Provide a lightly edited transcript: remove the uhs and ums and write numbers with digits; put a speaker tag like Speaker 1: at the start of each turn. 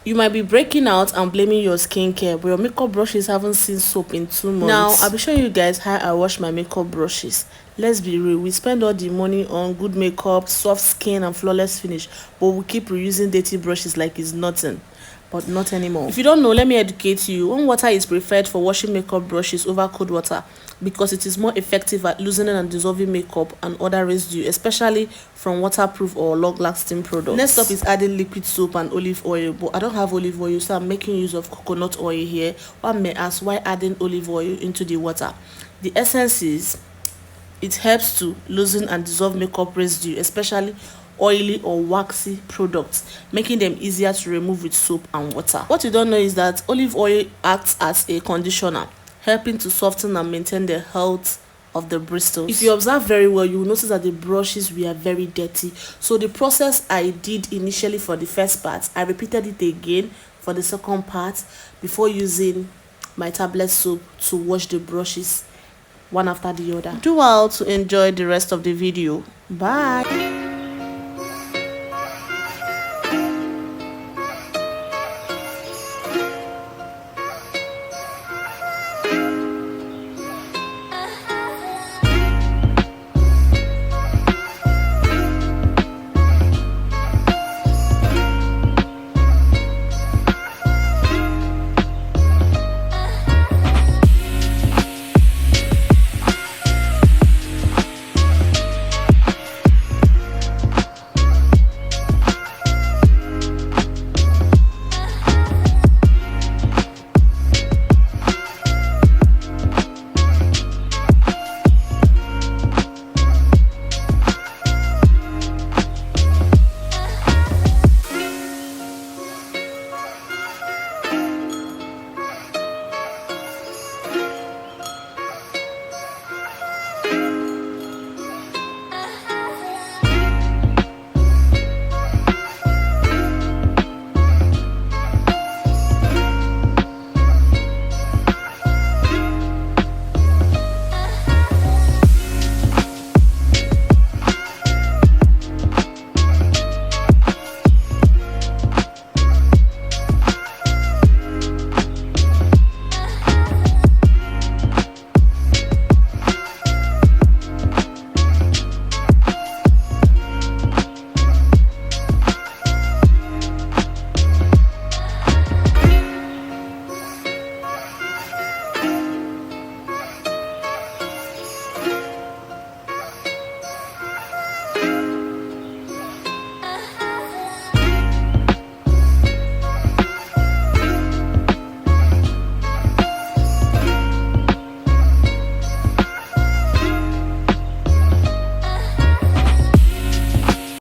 Speaker 1: You might be breaking out and blaming your skincare, but your makeup brushes haven't seen soap in 2 months. Now, I'll be showing you guys how I wash my makeup brushes. Let's be real, we spend all the money on good makeup, soft skin and flawless finish, but we keep reusing dirty brushes like it's nothing. But not anymore. If you don't know, let me educate you. Warm water is preferred for washing makeup brushes over cold water because it is more effective at loosening and dissolving makeup and other residue, especially from waterproof or long-lasting products. Next up is adding liquid soap and olive oil, but I don't have olive oil, so I'm making use of coconut oil here. One may ask, why adding olive oil into the water? The essence is it helps to loosen and dissolve makeup residue, especially oily or waxy products, making them easier to remove with soap and water. What you don't know is that olive oil acts as a conditioner, helping to soften and maintain the health of the bristles. If you observe very well, you will notice that the brushes were very dirty. So the process I did initially for the first part, I repeated it again for the second part before using my tablet soap to wash the brushes one after the other. Do well to enjoy the rest of the video. Bye.